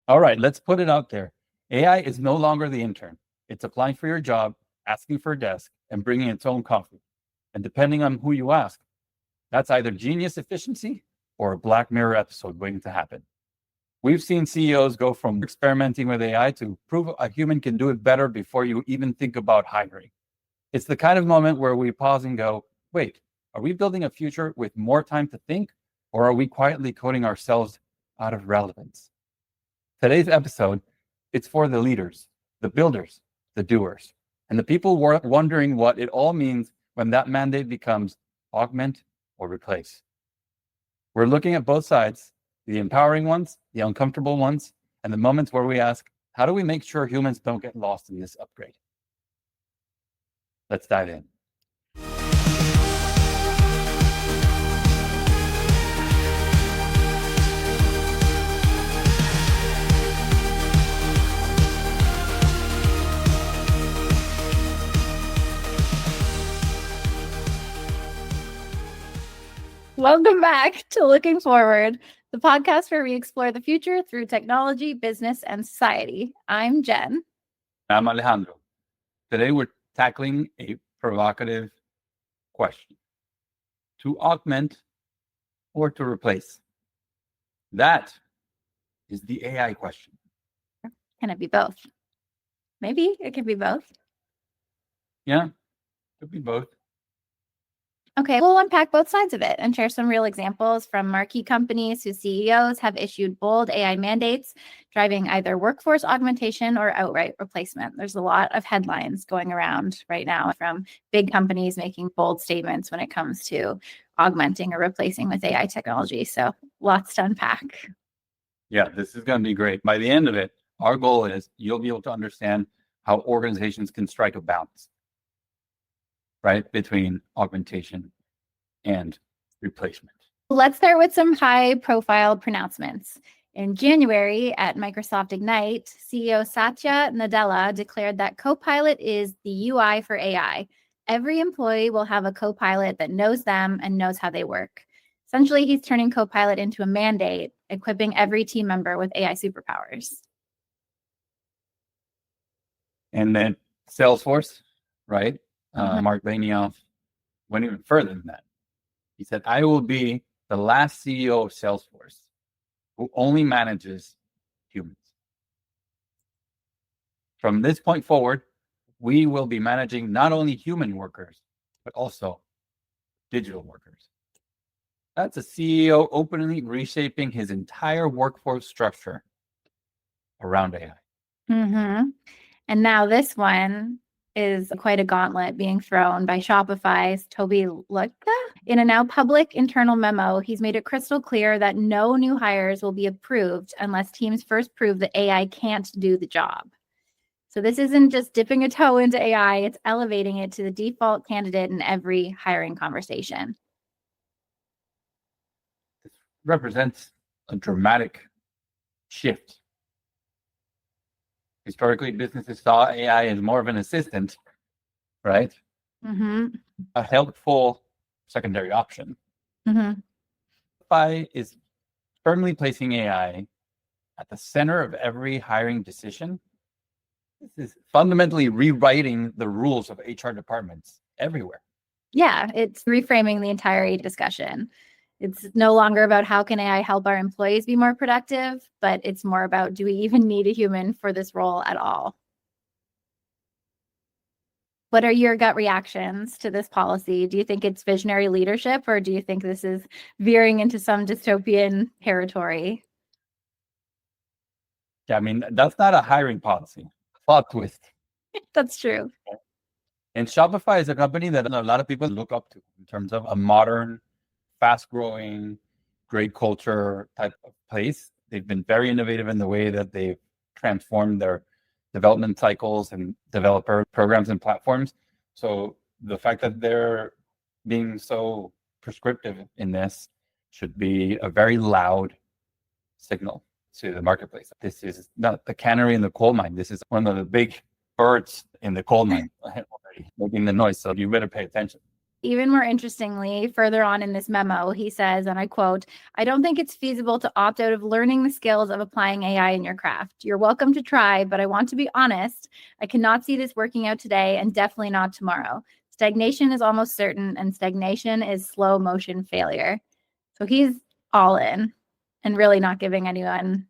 All right, let's put it out there. AI is no longer the intern. It's applying for your job, asking for a desk, and bringing its own coffee. And depending on who you ask, that's either genius efficiency or a Black Mirror episode waiting to happen. We've seen CEOs go from experimenting with AI to prove a human can do it better before you even think about hiring. It's the kind of moment where we pause and go, wait, are we building a future with more time to think, or are we quietly coding ourselves out of relevance? Today's episode, it's for the leaders, the builders, the doers, and the people wondering what it all means when that mandate becomes augment or replace. We're looking at both sides, the empowering ones, the uncomfortable ones, and the moments where we ask, how do we make sure humans don't get lost in this upgrade? Let's dive in. Welcome back to Looking Forward, the podcast where we explore the future through technology, business, and society. I'm Jen. I'm Alejandro. Today we're tackling a provocative question. To augment or to replace? That is the AI question. Can it be both? Maybe it can be both. Yeah, could be both. Okay, we'll unpack both sides of it and share some real examples from marquee companies whose CEOs have issued bold AI mandates, driving either workforce augmentation or outright replacement. There's a lot of headlines going around right now from big companies making bold statements when it comes to augmenting or replacing with AI technology. So lots to unpack. Yeah, this is going to be great. By the end of it, our goal is you'll be able to understand how organizations can strike a balance, right, between augmentation and replacement. Let's start with some high-profile pronouncements. In January at Microsoft Ignite, CEO Satya Nadella declared that Copilot is the UI for AI. Every employee will have a Copilot that knows them and knows how they work. Essentially, he's turning Copilot into a mandate, equipping every team member with AI superpowers. And then Salesforce, right? Marc Benioff went even further than that. He said, I will be the last CEO of Salesforce who only manages humans. From this point forward, we will be managing not only human workers, but also digital workers. That's a CEO openly reshaping his entire workforce structure around AI. And now this one is quite a gauntlet being thrown by Shopify's Toby Lutke. In a now public internal memo, he's made it crystal clear that no new hires will be approved unless teams first prove that AI can't do the job. So this isn't just dipping a toe into AI, it's elevating it to the default candidate in every hiring conversation. This represents a dramatic shift. Historically, businesses saw AI as more of an assistant, right? A helpful secondary option. Shopify is firmly placing AI at the center of every hiring decision. This is fundamentally rewriting the rules of HR departments everywhere. Yeah, it's reframing the entire discussion. It's no longer about how can AI help our employees be more productive, but it's more about, do we even need a human for this role at all? What are your gut reactions to this policy? Do you think it's visionary leadership, or do you think this is veering into some dystopian territory? Yeah, I mean, that's not a hiring policy. Plot twist. That's true. And Shopify is a company that a lot of people look up to in terms of a modern, fast-growing, great culture type of place. They've been very innovative in the way that they've transformed their development cycles and developer programs and platforms. So the fact that they're being so prescriptive in this should be a very loud signal to the marketplace. This is not the canary in the coal mine. This is one of the big birds in the coal mine already making the noise. So you better pay attention. Even more interestingly, further on in this memo, he says, and I quote, "I don't think it's feasible to opt out of learning the skills of applying AI in your craft. You're welcome to try, but I want to be honest. I cannot see this working out today and definitely not tomorrow. Stagnation is almost certain, and stagnation is slow motion failure." So he's all in and really not giving anyone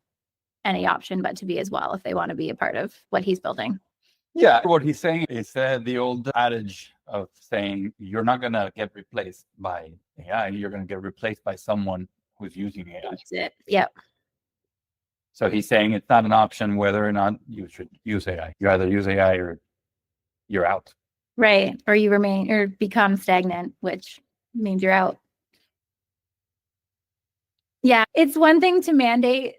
any option but to be as well if they want to be a part of what he's building. Yeah, what he's saying is the old adage of saying you're not going to get replaced by AI, you're going to get replaced by someone who's using AI. That's it. Yep. So he's saying it's not an option whether or not you should use AI. You either use AI or you're out. Right. Or you remain or become stagnant, which means you're out. Yeah. It's one thing to mandate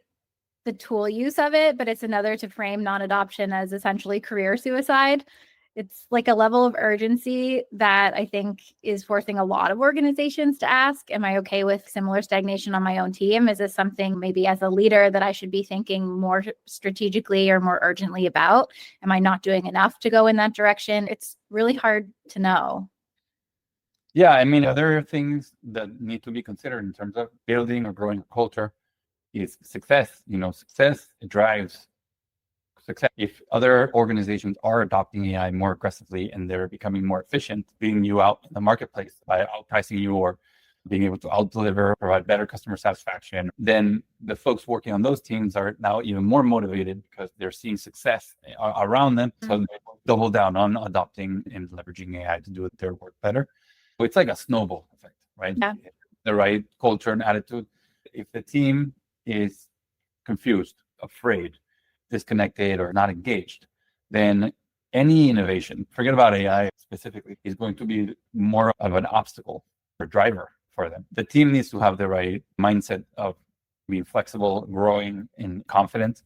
the tool use of it, but it's another to frame non-adoption as essentially career suicide. It's like a level of urgency that I think is forcing a lot of organizations to ask, am I okay with similar stagnation on my own team? Is this something maybe as a leader that I should be thinking more strategically or more urgently about? Am I not doing enough to go in that direction? It's really hard to know. Yeah, I mean, other things that need to be considered in terms of building or growing a culture is success. Success drives success. If other organizations are adopting AI more aggressively and they're becoming more efficient, beating you out in the marketplace by outpricing you or being able to out-deliver, provide better customer satisfaction, then the folks working on those teams are now even more motivated because they're seeing success around them. So they double down on adopting and leveraging AI to do their work better. So it's like a snowball effect, right? Yeah. The right culture and attitude. If the team is confused, afraid, disconnected, or not engaged, then any innovation, forget about AI specifically, is going to be more of an obstacle or driver for them. The team needs to have the right mindset of being flexible, growing in confidence,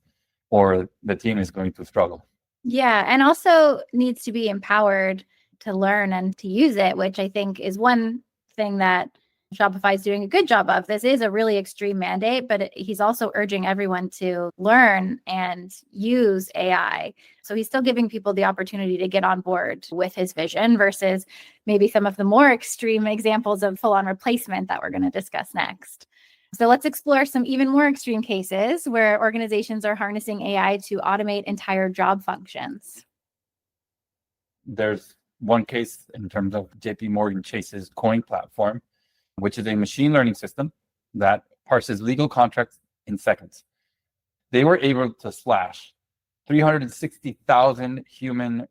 or the team is going to struggle. Yeah. And also needs to be empowered to learn and to use it, which I think is one thing that Shopify is doing a good job of. This is a really extreme mandate, but he's also urging everyone to learn and use AI. So he's still giving people the opportunity to get on board with his vision versus maybe some of the more extreme examples of full-on replacement that we're going to discuss next. So let's explore some even more extreme cases where organizations are harnessing AI to automate entire job functions. There's one case in terms of JP Morgan Chase's Coin platform, which is a machine learning system that parses legal contracts in seconds. They were able to slash 360,000 human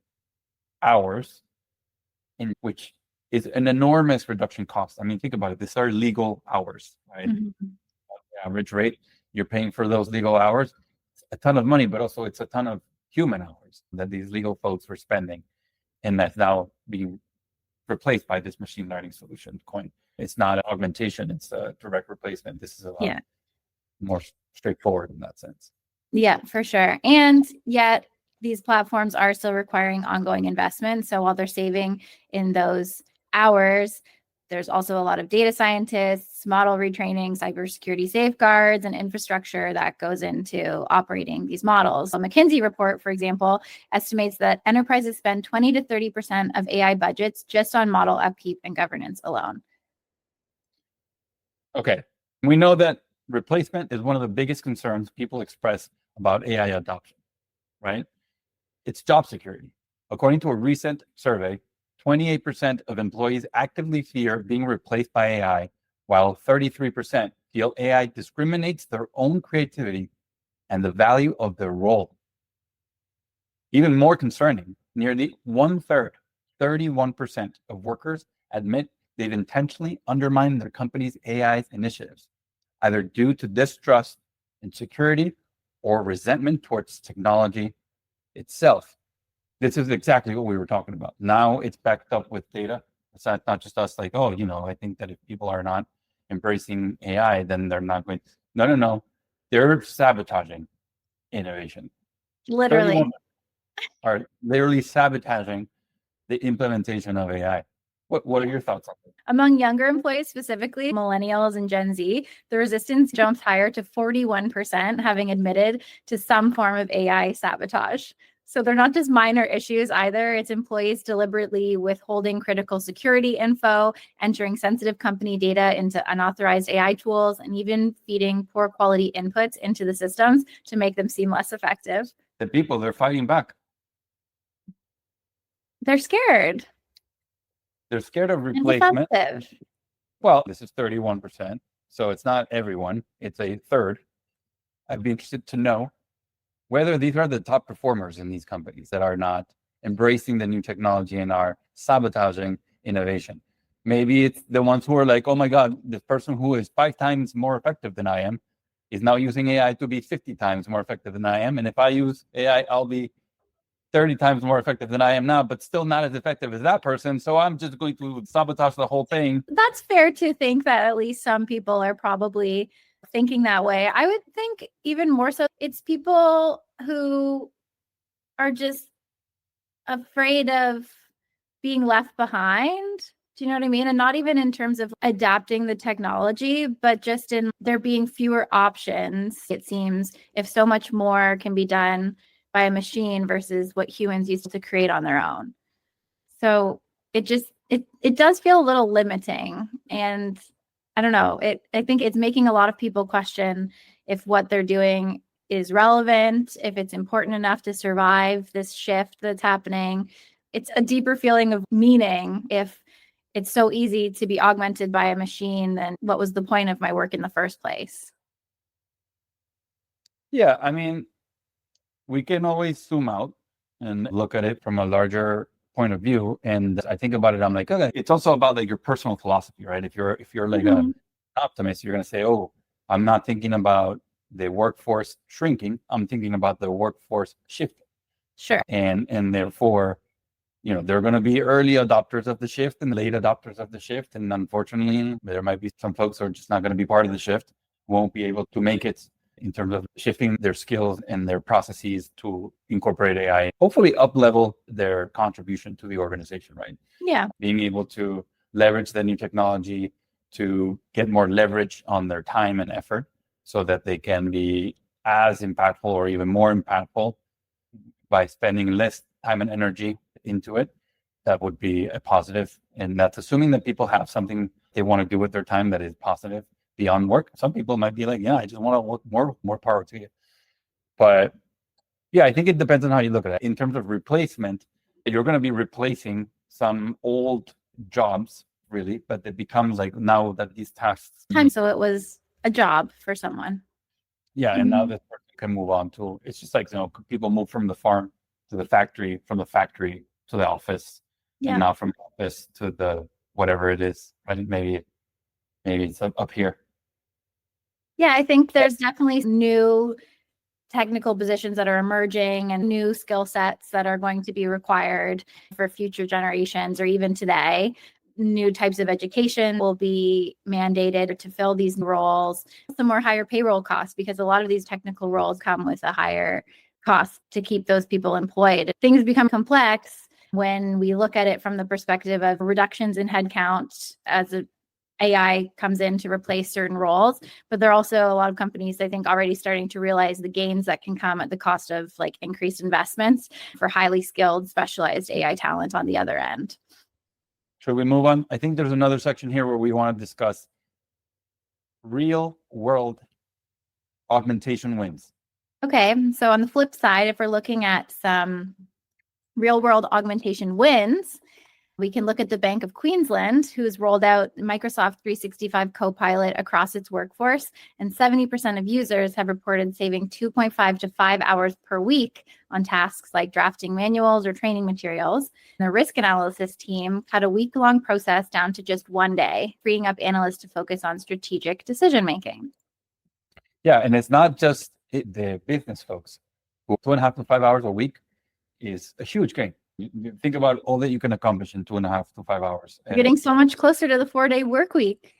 hours, in which is an enormous reduction cost. I mean, think about it. These are legal hours, right? Mhm. The average rate you're paying for those legal hours, it's a ton of money, but also it's a ton of human hours that these legal folks were spending. And that's now being replaced by this machine learning solution, Coin. It's not an augmentation, it's a direct replacement. This is a lot more straightforward in that sense. Yeah, for sure. And yet these platforms are still requiring ongoing investment. So while they're saving in those hours, there's also a lot of data scientists, model retraining, cybersecurity safeguards, and infrastructure that goes into operating these models. A McKinsey report, for example, estimates that enterprises spend 20 to 30% of AI budgets just on model upkeep and governance alone. Okay. We know that replacement is one of the biggest concerns people express about AI adoption, right? It's job security. According to a recent survey, 28% of employees actively fear being replaced by AI, while 33% feel AI discriminates their own creativity and the value of their role. Even more concerning, nearly 1/3, 31% of workers admit they've intentionally undermined their company's AI initiatives, either due to distrust, insecurity, or resentment towards technology itself. This is exactly what we were talking about. Now it's backed up with data. It's not just us like, oh, I think that if people are not embracing AI, then they're not going. No. They're sabotaging innovation. Literally. 31 are literally sabotaging the implementation of AI. What are your thoughts on that? Among younger employees, specifically millennials and Gen Z, the resistance jumps higher to 41%, having admitted to some form of AI sabotage. So they're not just minor issues either. It's employees deliberately withholding critical security info, entering sensitive company data into unauthorized AI tools, and even feeding poor quality inputs into the systems to make them seem less effective. The people, they're fighting back. They're scared. They're scared of And replacement. defensive. Well, this is 31%. So it's not everyone. It's a third. I'd be interested to know whether these are the top performers in these companies that are not embracing the new technology and are sabotaging innovation. Maybe it's the ones who are like, oh my God, this person who is 5 times more effective than I am is now using AI to be 50 times more effective than I am. And if I use AI, I'll be 30 times more effective than I am now, but still not as effective as that person. So I'm just going to sabotage the whole thing. That's fair to think that at least some people are probably thinking that way. I would think even more so, it's people who are just afraid of being left behind. Do you know what I mean? And not even in terms of adapting the technology, but just in there being fewer options, it seems, if so much more can be done by a machine versus what humans used to create on their own. So it does feel a little limiting. And I don't know, I think it's making a lot of people question if what they're doing is relevant, if it's important enough to survive this shift that's happening. It's a deeper feeling of meaning if it's so easy to be augmented by a machine, then what was the point of my work in the first place? Yeah, I mean, we can always zoom out and look at it from a larger point of view. And I think about it, I'm like, okay, it's also about like your personal philosophy, right? If you're like an optimist, you're going to say, oh, I'm not thinking about the workforce shrinking. I'm thinking about the workforce shifting. Sure. And therefore, they're going to be early adopters of the shift and late adopters of the shift. And unfortunately, there might be some folks who are just not going to be part of the shift, won't be able to make it in terms of shifting their skills and their processes to incorporate AI, hopefully up level their contribution to the organization, right? Yeah. Being able to leverage the new technology to get more leverage on their time and effort so that they can be as impactful or even more impactful by spending less time and energy into it. That would be a positive. And that's assuming that people have something they want to do with their time that is positive beyond work. Some people might be like, yeah, I just want to work more power to you. But yeah, I think it depends on how you look at it. In terms of replacement, you're going to be replacing some old jobs, really, but it becomes like now that these tasks. So it was a job for someone. Yeah, and now this person can move on to, it's just like, people move from the farm to the factory, from the factory to the office, and now from the office to the whatever it is, right? Maybe it's up here. Yeah, I think there's definitely new technical positions that are emerging and new skill sets that are going to be required for future generations or even today. New types of education will be mandated to fill these roles. Some more higher payroll costs because a lot of these technical roles come with a higher cost to keep those people employed. Things become complex when we look at it from the perspective of reductions in headcount as AI comes in to replace certain roles, but there are also a lot of companies, I think, already starting to realize the gains that can come at the cost of like increased investments for highly skilled, specialized AI talent on the other end. Should we move on? I think there's another section here where we want to discuss real world augmentation wins. Okay, so on the flip side, if we're looking at some real world augmentation wins, we can look at the Bank of Queensland, who's rolled out Microsoft 365 Copilot across its workforce, and 70% of users have reported saving 2.5 to 5 hours per week on tasks like drafting manuals or training materials. And the risk analysis team cut a week-long process down to just one day, freeing up analysts to focus on strategic decision-making. Yeah, and it's not just the business folks. 2.5 to 5 hours a week is a huge gain. You think about all that you can accomplish in 2.5 to 5 hours. You're getting so much closer to the 4-day work week.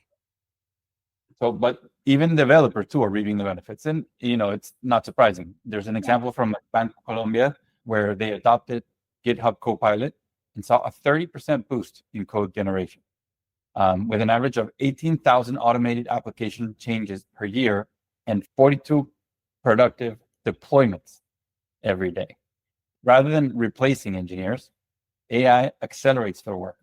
So, but even developers too are reaping the benefits. And, it's not surprising. There's an example from Bank of Colombia where they adopted GitHub Copilot and saw a 30% boost in code generation with an average of 18,000 automated application changes per year and 42 productive deployments every day. Rather than replacing engineers, AI accelerates their work.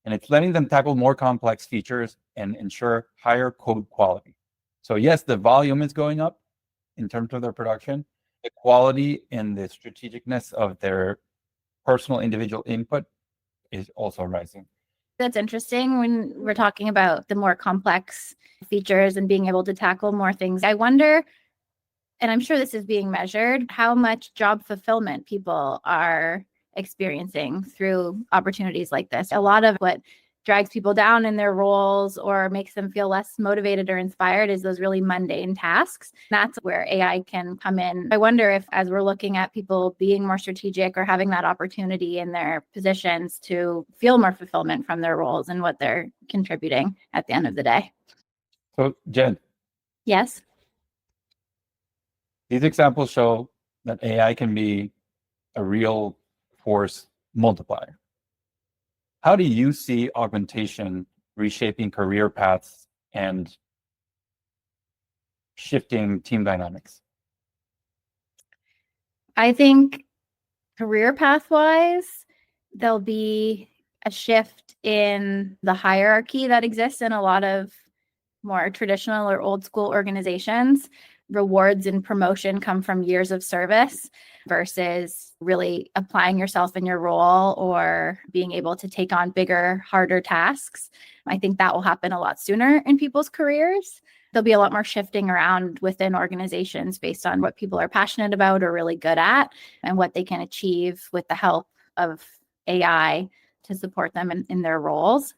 And it's letting them tackle more complex features and ensure higher code quality. So yes, the volume is going up in terms of their production. The quality and the strategicness of their personal individual input is also rising. That's interesting when we're talking about the more complex features and being able to tackle more things. I wonder, and I'm sure this is being measured, how much job fulfillment people are experiencing through opportunities like this. A lot of what drags people down in their roles or makes them feel less motivated or inspired is those really mundane tasks. That's where AI can come in. I wonder if, as we're looking at people being more strategic or having that opportunity in their positions to feel more fulfillment from their roles and what they're contributing at the end of the day. So, Jen, Yes. these examples show that AI can be a real force multiplier. How do you see augmentation reshaping career paths and shifting team dynamics? I think career path-wise, there'll be a shift in the hierarchy that exists in a lot of more traditional or old school organizations. Rewards and promotion come from years of service versus really applying yourself in your role or being able to take on bigger, harder tasks. I think that will happen a lot sooner in people's careers. There'll be a lot more shifting around within organizations based on what people are passionate about or really good at and what they can achieve with the help of AI to support them in their roles.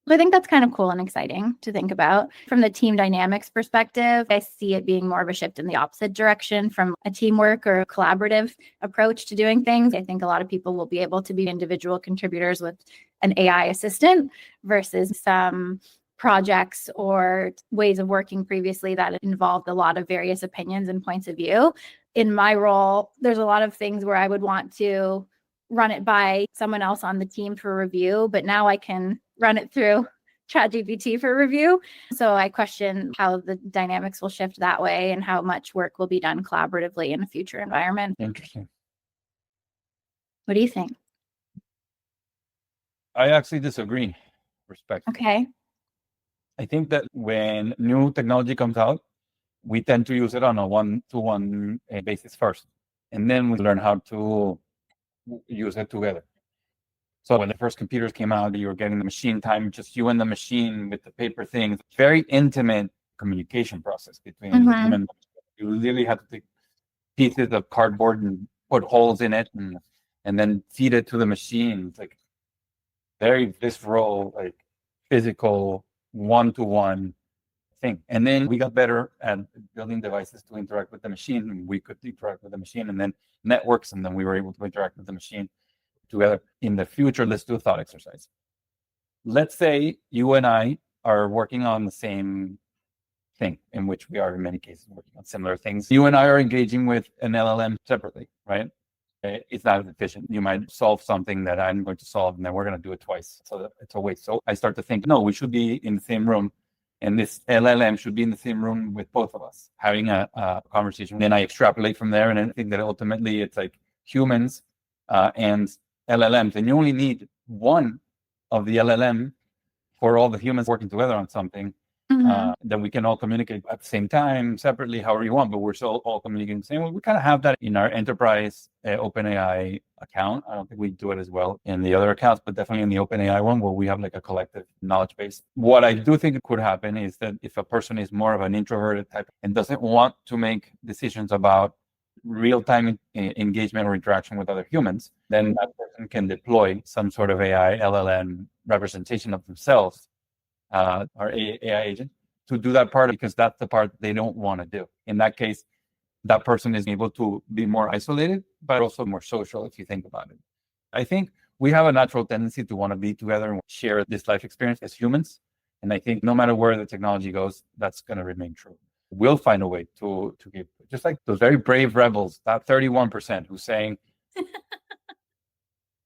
I think that's kind of cool and exciting to think about. From the team dynamics perspective, I see it being more of a shift in the opposite direction from a teamwork or a collaborative approach to doing things. I think a lot of people will be able to be individual contributors with an AI assistant versus some projects or ways of working previously that involved a lot of various opinions and points of view. In my role, there's a lot of things where I would want to run it by someone else on the team for review, but now I can run it through ChatGPT for review. So I question how the dynamics will shift that way and how much work will be done collaboratively in a future environment. Interesting. What do you think? I actually disagree, respectfully. Okay. I think that when new technology comes out, we tend to use it on a one-to-one basis first, and then we learn how to use it together. So when the first computers came out, you were getting the machine time, just you and the machine with the paper things. Very intimate communication process between the human. You literally had to take pieces of cardboard and put holes in it and then feed it to the machine. It's like very visceral, like physical, one-to-one thing. And then we got better at building devices to interact with the machine. And we could interact with the machine and then networks, and then we were able to interact with the machine together. In the future, let's do a thought exercise. Let's say you and I are working on the same thing, in which we are in many cases working on similar things. You and I are engaging with an LLM separately, right? It's not as efficient. You might solve something that I'm going to solve, and then we're going to do it twice. So it's a waste. So I start to think, no, we should be in the same room, and this LLM should be in the same room with both of us, having a conversation. Then I extrapolate from there, and I think that ultimately it's like humans and LLMs, and you only need one of the LLM for all the humans working together on something. Then we can all communicate at the same time, separately, however you want, but we're still all communicating the same way. We kind of have that in our enterprise OpenAI account. I don't think we do it as well in the other accounts, but definitely in the OpenAI one, where we have like a collective knowledge base. What I do think could happen is that if a person is more of an introverted type and doesn't want to make decisions about real-time engagement or interaction with other humans, then that person can deploy some sort of AI LLM representation of themselves, our AI agent, to do that part, because that's the part they don't want to do. In that case, that person is able to be more isolated, but also more social, if you think about it. I think we have a natural tendency to want to be together and share this life experience as humans. And I think no matter where the technology goes, that's going to remain true. We'll find a way to give, just like those very brave rebels, that 31% who's saying,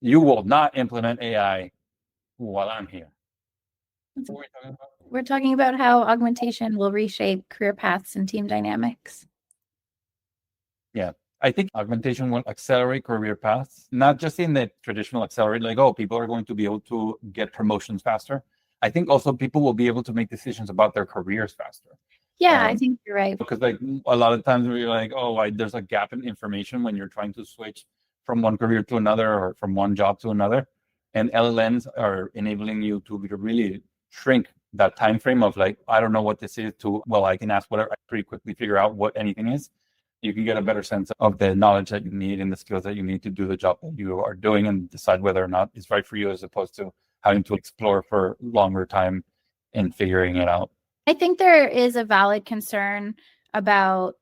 you will not implement AI while I'm here. What are we talking about? We're talking about how augmentation will reshape career paths and team dynamics. Yeah. I think augmentation will accelerate career paths, not just in the traditional accelerate, like, oh, people are going to be able to get promotions faster. I think also people will be able to make decisions about their careers faster. Yeah, I think you're right. Because like a lot of times we're like, oh, there's a gap in information when you're trying to switch from one career to another or from one job to another. And LLMs are enabling you to really shrink that time frame of like, I don't know what this is to, well, I can ask whatever, I pretty quickly figure out what anything is. You can get a better sense of the knowledge that you need and the skills that you need to do the job that you are doing and decide whether or not it's right for you, as opposed to having to explore for longer time and figuring it out. I think there is a valid concern about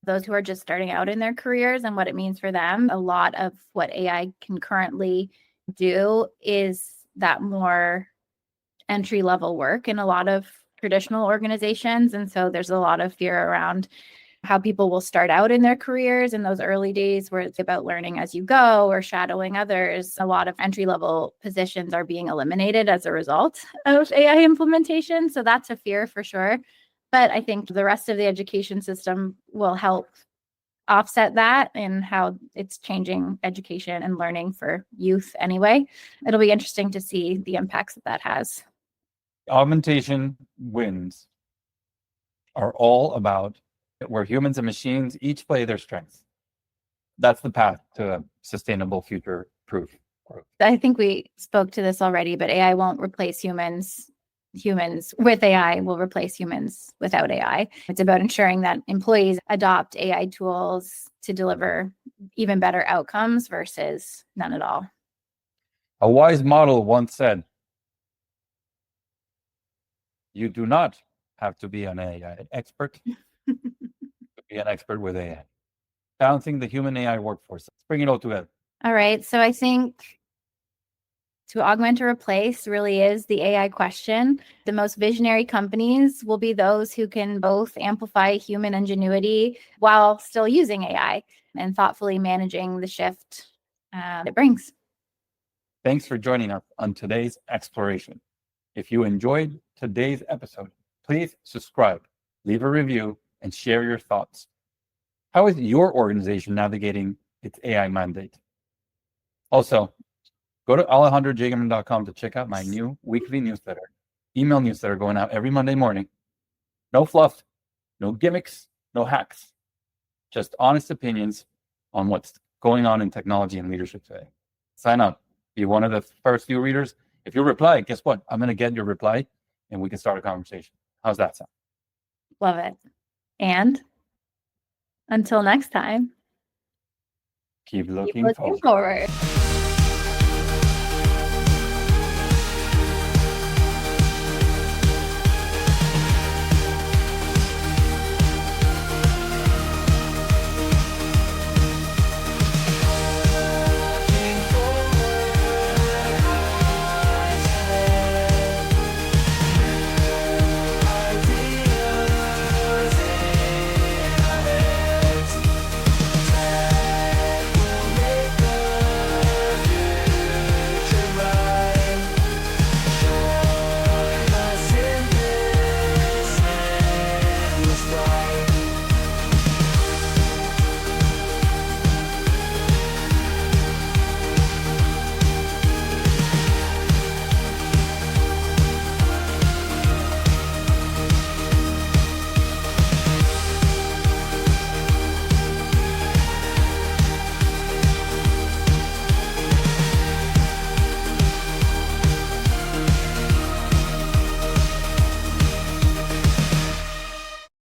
those who are just starting out in their careers and what it means for them. A lot of what AI can currently do is that more entry-level work in a lot of traditional organizations. And so there's a lot of fear around how people will start out in their careers in those early days where it's about learning as you go or shadowing others. A lot of entry-level positions are being eliminated as a result of AI implementation. So that's a fear for sure. But I think the rest of the education system will help offset that in how it's changing education and learning for youth anyway. It'll be interesting to see the impacts that has. Augmentation wins are all about where humans and machines each play their strengths. That's the path to a sustainable future-proof growth. I think we spoke to this already, but AI won't replace humans. Humans with AI will replace humans without AI. It's about ensuring that employees adopt AI tools to deliver even better outcomes versus none at all. A wise model once said, you do not have to be an AI expert to be an expert with AI. Balancing the human AI workforce. Let's bring it all together. All right. So I think to augment or replace really is the AI question. The most visionary companies will be those who can both amplify human ingenuity while still using AI and thoughtfully managing the shift it brings. Thanks for joining us on today's exploration. If you enjoyed today's episode, please subscribe, leave a review, and share your thoughts. How is your organization navigating its AI mandate? Also, go to alejandrojagerman.com to check out my new weekly newsletter, email newsletter going out every Monday morning. No fluff, no gimmicks, no hacks, just honest opinions on what's going on in technology and leadership today. Sign up. Be one of the first few readers. If you reply, guess what? I'm going to get your reply and we can start a conversation. How's that sound? Love it. And until next time, keep looking forward.